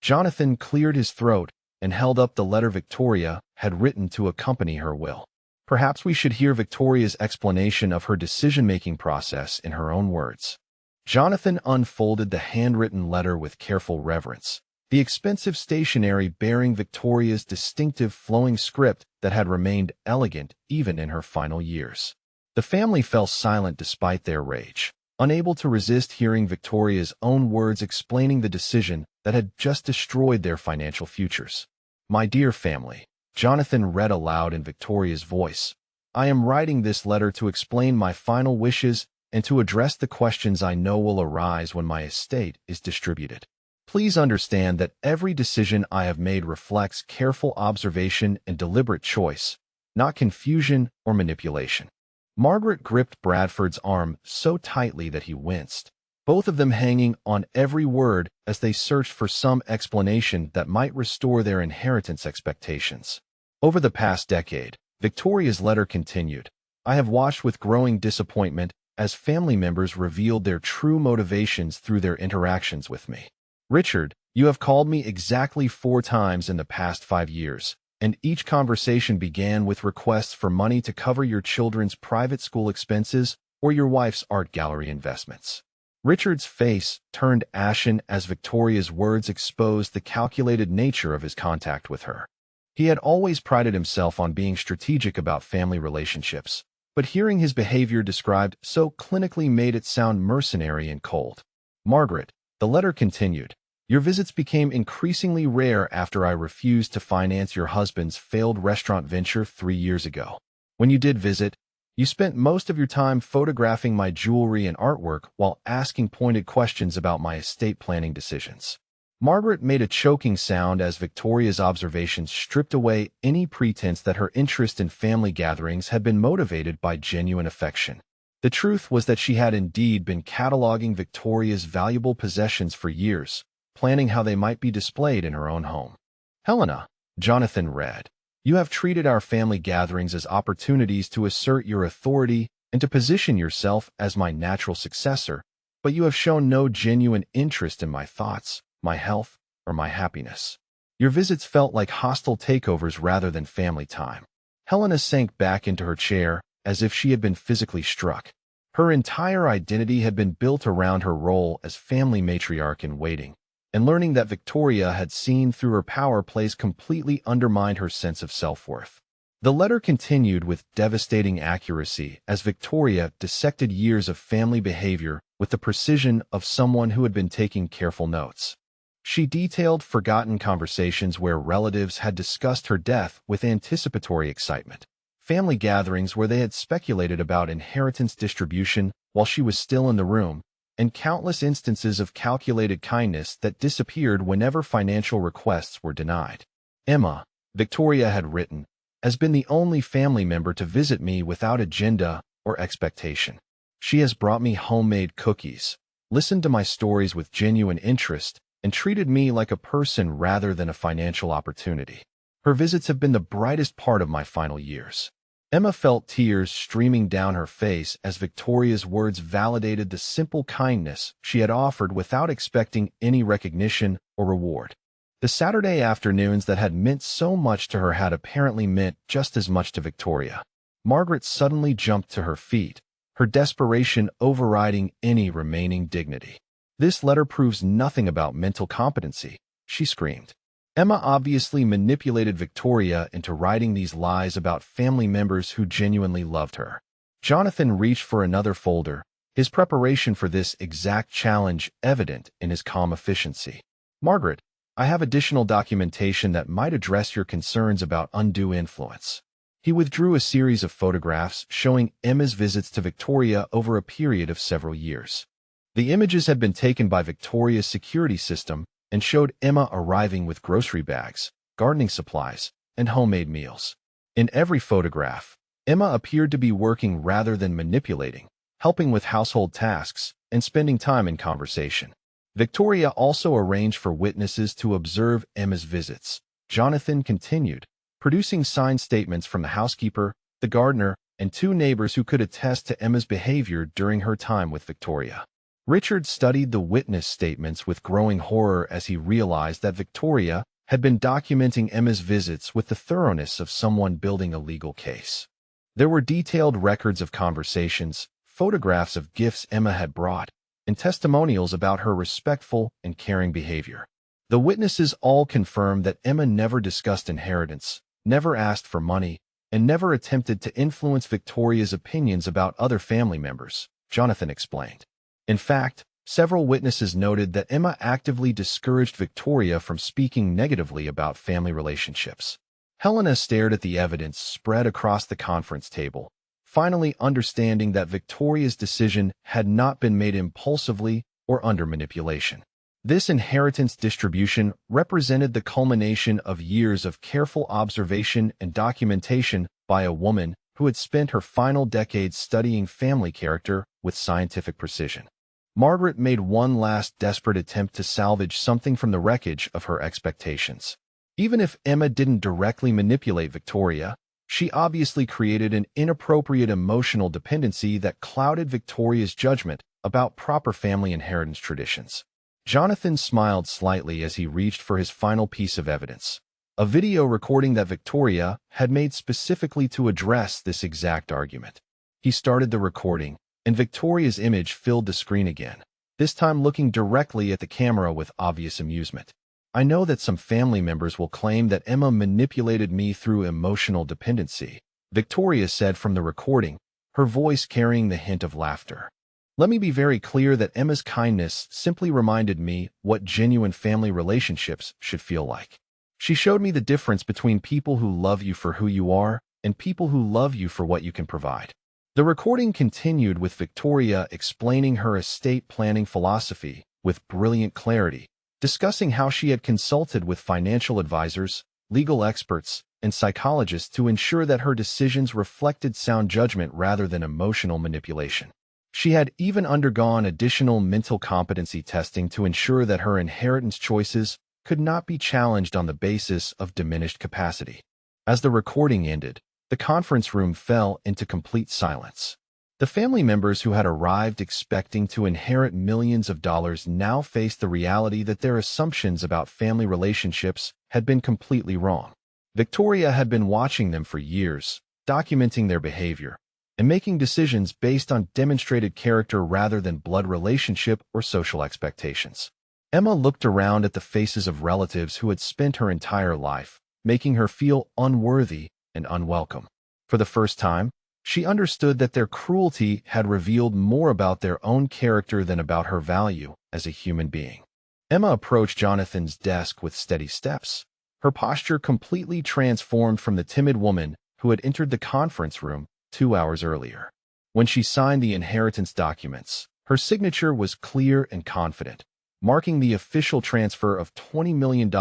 Jonathan cleared his throat and held up the letter Victoria had written to accompany her will. Perhaps we should hear Victoria's explanation of her decision-making process in her own words. Jonathan unfolded the handwritten letter with careful reverence, the expensive stationery bearing Victoria's distinctive flowing script that had remained elegant even in her final years. The family fell silent despite their rage, unable to resist hearing Victoria's own words explaining the decision that had just destroyed their financial futures. My dear family, Jonathan read aloud in Victoria's voice, I am writing this letter to explain my final wishes and to address the questions I know will arise when my estate is distributed. Please understand that every decision I have made reflects careful observation and deliberate choice, not confusion or manipulation. Margaret gripped Bradford's arm so tightly that he winced, both of them hanging on every word as they searched for some explanation that might restore their inheritance expectations. Over the past decade, Victoria's letter continued, I have watched with growing disappointment as family members revealed their true motivations through their interactions with me. Richard, you have called me exactly 4 times in the past 5 years, and each conversation began with requests for money to cover your children's private school expenses or your wife's art gallery investments. Richard's face turned ashen as Victoria's words exposed the calculated nature of his contact with her. He had always prided himself on being strategic about family relationships, but hearing his behavior described so clinically made it sound mercenary and cold. Margaret, the letter continued, your visits became increasingly rare after I refused to finance your husband's failed restaurant venture 3 years ago. When you did visit, you spent most of your time photographing my jewelry and artwork while asking pointed questions about my estate planning decisions. Margaret made a choking sound as Victoria's observations stripped away any pretense that her interest in family gatherings had been motivated by genuine affection. The truth was that she had indeed been cataloging Victoria's valuable possessions for years, planning how they might be displayed in her own home. Helena, Jonathan read, you have treated our family gatherings as opportunities to assert your authority and to position yourself as my natural successor, but you have shown no genuine interest in my thoughts, my health, or my happiness. Your visits felt like hostile takeovers rather than family time. Helena sank back into her chair as if she had been physically struck. Her entire identity had been built around her role as family matriarch in waiting, and learning that Victoria had seen through her power plays completely undermined her sense of self-worth. The letter continued with devastating accuracy as Victoria dissected years of family behavior with the precision of someone who had been taking careful notes. She detailed forgotten conversations where relatives had discussed her death with anticipatory excitement, family gatherings where they had speculated about inheritance distribution while she was still in the room, and countless instances of calculated kindness that disappeared whenever financial requests were denied. Emma, Victoria had written, has been the only family member to visit me without agenda or expectation. She has brought me homemade cookies, listened to my stories with genuine interest, and treated me like a person rather than a financial opportunity. Her visits have been the brightest part of my final years. Emma felt tears streaming down her face as Victoria's words validated the simple kindness she had offered without expecting any recognition or reward. The Saturday afternoons that had meant so much to her had apparently meant just as much to Victoria. Margaret suddenly jumped to her feet, her desperation overriding any remaining dignity. This letter proves nothing about mental competency, she screamed. Emma obviously manipulated Victoria into writing these lies about family members who genuinely loved her. Jonathan reached for another folder, his preparation for this exact challenge evident in his calm efficiency. Margaret, I have additional documentation that might address your concerns about undue influence. He withdrew a series of photographs showing Emma's visits to Victoria over a period of several years. The images had been taken by Victoria's security system and showed Emma arriving with grocery bags, gardening supplies, and homemade meals. In every photograph, Emma appeared to be working rather than manipulating, helping with household tasks, and spending time in conversation. Victoria also arranged for witnesses to observe Emma's visits. Jonathan continued, producing signed statements from the housekeeper, the gardener, and 2 neighbors who could attest to Emma's behavior during her time with Victoria. Richard studied the witness statements with growing horror as he realized that Victoria had been documenting Emma's visits with the thoroughness of someone building a legal case. There were detailed records of conversations, photographs of gifts Emma had brought, and testimonials about her respectful and caring behavior. The witnesses all confirmed that Emma never discussed inheritance, never asked for money, and never attempted to influence Victoria's opinions about other family members, Jonathan explained. In fact, several witnesses noted that Emma actively discouraged Victoria from speaking negatively about family relationships. Helena stared at the evidence spread across the conference table, finally understanding that Victoria's decision had not been made impulsively or under manipulation. This inheritance distribution represented the culmination of years of careful observation and documentation by a woman who had spent her final decades studying family character with scientific precision. Margaret made one last desperate attempt to salvage something from the wreckage of her expectations. Even if Emma didn't directly manipulate Victoria, she obviously created an inappropriate emotional dependency that clouded Victoria's judgment about proper family inheritance traditions. Jonathan smiled slightly as he reached for his final piece of evidence, a video recording that Victoria had made specifically to address this exact argument. He started the recording, and Victoria's image filled the screen again, this time looking directly at the camera with obvious amusement. I know that some family members will claim that Emma manipulated me through emotional dependency, Victoria said from the recording, her voice carrying the hint of laughter. Let me be very clear that Emma's kindness simply reminded me what genuine family relationships should feel like. She showed me the difference between people who love you for who you are and people who love you for what you can provide. The recording continued with Victoria explaining her estate planning philosophy with brilliant clarity, discussing how she had consulted with financial advisors, legal experts, and psychologists to ensure that her decisions reflected sound judgment rather than emotional manipulation. She had even undergone additional mental competency testing to ensure that her inheritance choices could not be challenged on the basis of diminished capacity. As the recording ended, the conference room fell into complete silence. The family members who had arrived expecting to inherit millions of dollars now faced the reality that their assumptions about family relationships had been completely wrong. Victoria had been watching them for years, documenting their behavior, and making decisions based on demonstrated character rather than blood relationship or social expectations. Emma looked around at the faces of relatives who had spent her entire life, making her feel unworthy and unwelcome. For the first time, she understood that their cruelty had revealed more about their own character than about her value as a human being. Emma approached Jonathan's desk with steady steps, her posture completely transformed from the timid woman who had entered the conference room 2 hours earlier. When she signed the inheritance documents, her signature was clear and confident, marking the official transfer of $20 million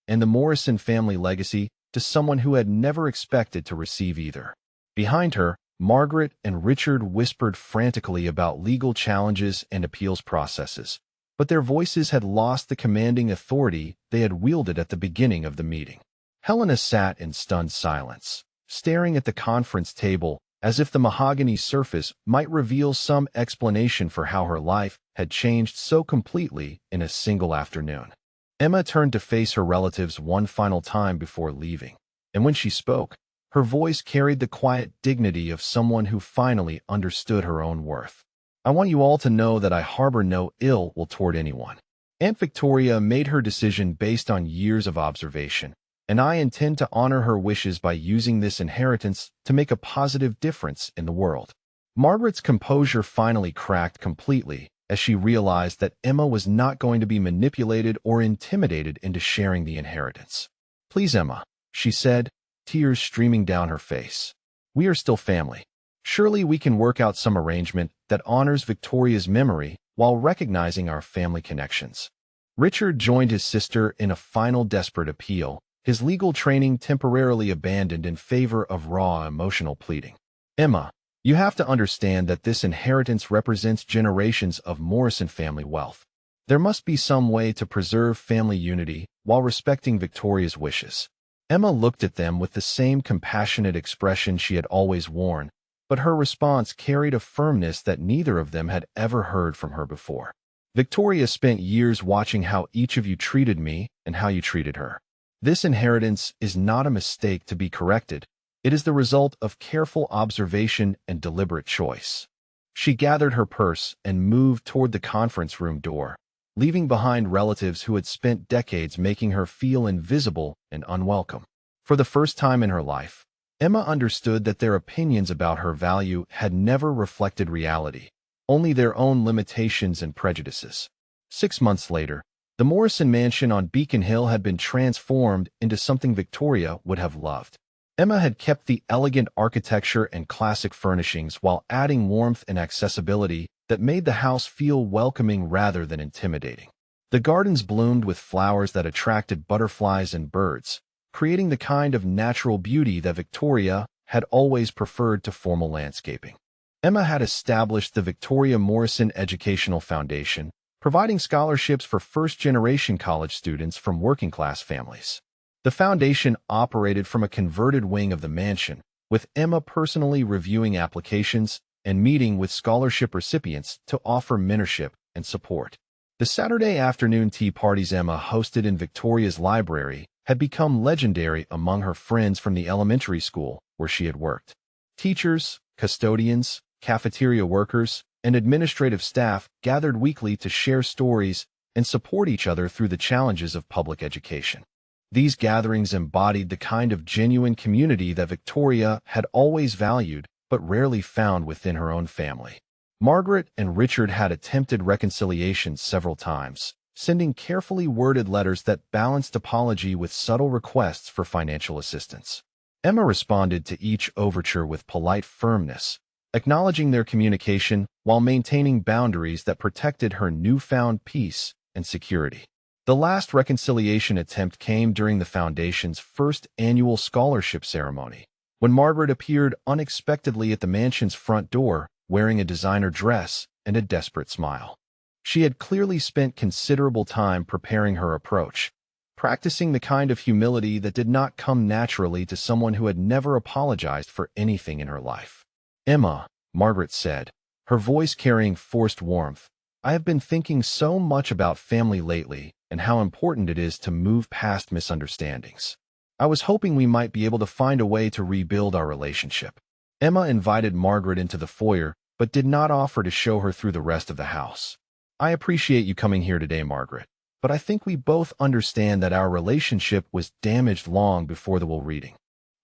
and the Morrison family legacy to someone who had never expected to receive either. Behind her, Margaret and Richard whispered frantically about legal challenges and appeals processes, but their voices had lost the commanding authority they had wielded at the beginning of the meeting. Helena sat in stunned silence, staring at the conference table as if the mahogany surface might reveal some explanation for how her life had changed so completely in a single afternoon. Emma turned to face her relatives one final time before leaving, and when she spoke, her voice carried the quiet dignity of someone who finally understood her own worth. I want you all to know that I harbor no ill will toward anyone. Aunt Victoria made her decision based on years of observation, and I intend to honor her wishes by using this inheritance to make a positive difference in the world. Margaret's composure finally cracked completely as she realized that Emma was not going to be manipulated or intimidated into sharing the inheritance. Please, Emma, she said, tears streaming down her face. "We are still family. Surely we can work out some arrangement that honors Victoria's memory while recognizing our family connections." Richard joined his sister in a final desperate appeal, his legal training temporarily abandoned in favor of raw emotional pleading. "Emma, you have to understand that this inheritance represents generations of Morrison family wealth. There must be some way to preserve family unity while respecting Victoria's wishes." Emma looked at them with the same compassionate expression she had always worn, but her response carried a firmness that neither of them had ever heard from her before. "Victoria spent years watching how each of you treated me and how you treated her. This inheritance is not a mistake to be corrected. It is the result of careful observation and deliberate choice." She gathered her purse and moved toward the conference room door, leaving behind relatives who had spent decades making her feel invisible and unwelcome. For the first time in her life, Emma understood that their opinions about her value had never reflected reality, only their own limitations and prejudices. 6 months later, the Morrison mansion on Beacon Hill had been transformed into something Victoria would have loved. Emma had kept the elegant architecture and classic furnishings while adding warmth and accessibility that made the house feel welcoming rather than intimidating. The gardens bloomed with flowers that attracted butterflies and birds, creating the kind of natural beauty that Victoria had always preferred to formal landscaping. Emma had established the Victoria Morrison Educational Foundation, providing scholarships for first-generation college students from working-class families. The foundation operated from a converted wing of the mansion, with Emma personally reviewing applications and meeting with scholarship recipients to offer mentorship and support. The Saturday afternoon tea parties Emma hosted in Victoria's library had become legendary among her friends from the elementary school where she had worked. Teachers, custodians, cafeteria workers, and administrative staff gathered weekly to share stories and support each other through the challenges of public education. These gatherings embodied the kind of genuine community that Victoria had always valued but rarely found within her own family. Margaret and Richard had attempted reconciliation several times, sending carefully worded letters that balanced apology with subtle requests for financial assistance. Emma responded to each overture with polite firmness, acknowledging their communication while maintaining boundaries that protected her newfound peace and security. The last reconciliation attempt came during the Foundation's first annual scholarship ceremony, when Margaret appeared unexpectedly at the mansion's front door, wearing a designer dress and a desperate smile. She had clearly spent considerable time preparing her approach, practicing the kind of humility that did not come naturally to someone who had never apologized for anything in her life. "Emma," Margaret said, her voice carrying forced warmth, "I have been thinking so much about family lately and how important it is to move past misunderstandings. I was hoping we might be able to find a way to rebuild our relationship." Emma invited Margaret into the foyer, but did not offer to show her through the rest of the house. "I appreciate you coming here today, Margaret, but I think we both understand that our relationship was damaged long before the will reading.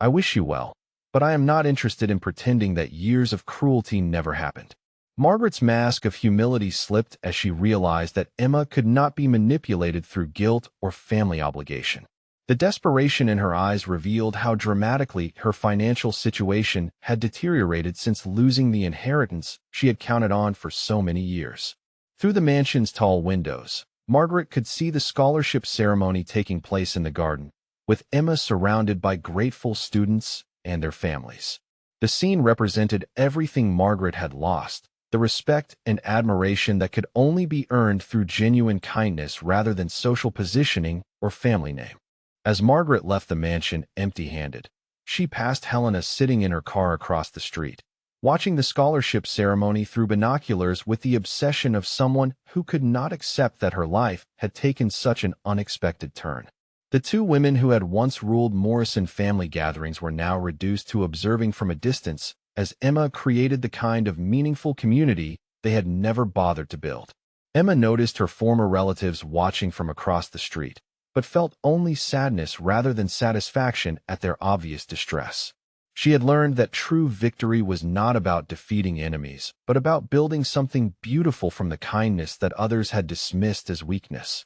I wish you well, but I am not interested in pretending that years of cruelty never happened." Margaret's mask of humility slipped as she realized that Emma could not be manipulated through guilt or family obligation. The desperation in her eyes revealed how dramatically her financial situation had deteriorated since losing the inheritance she had counted on for so many years. Through the mansion's tall windows, Margaret could see the scholarship ceremony taking place in the garden, with Emma surrounded by grateful students and their families. The scene represented everything Margaret had lost, the respect and admiration that could only be earned through genuine kindness rather than social positioning or family name. As Margaret left the mansion empty-handed, she passed Helena sitting in her car across the street, watching the scholarship ceremony through binoculars with the obsession of someone who could not accept that her life had taken such an unexpected turn. The two women who had once ruled Morrison family gatherings were now reduced to observing from a distance as Emma created the kind of meaningful community they had never bothered to build. Emma noticed her former relatives watching from across the street, but felt only sadness rather than satisfaction at their obvious distress. She had learned that true victory was not about defeating enemies, but about building something beautiful from the kindness that others had dismissed as weakness.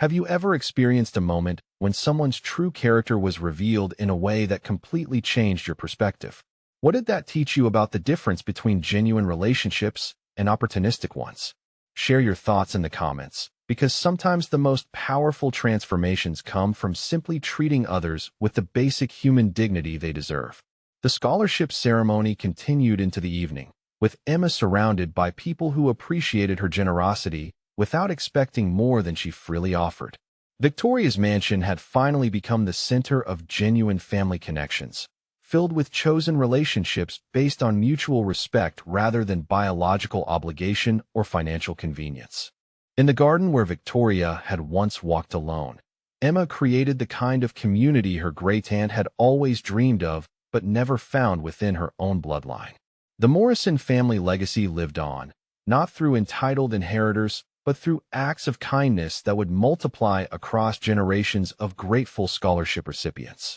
Have you ever experienced a moment when someone's true character was revealed in a way that completely changed your perspective? What did that teach you about the difference between genuine relationships and opportunistic ones? Share your thoughts in the comments, because sometimes the most powerful transformations come from simply treating others with the basic human dignity they deserve. The scholarship ceremony continued into the evening, with Emma surrounded by people who appreciated her generosity without expecting more than she freely offered. Victoria's mansion had finally become the center of genuine family connections, filled with chosen relationships based on mutual respect rather than biological obligation or financial convenience. In the garden where Victoria had once walked alone, Emma created the kind of community her great-aunt had always dreamed of but never found within her own bloodline. The Morrison family legacy lived on, not through entitled inheritors, but through acts of kindness that would multiply across generations of grateful scholarship recipients.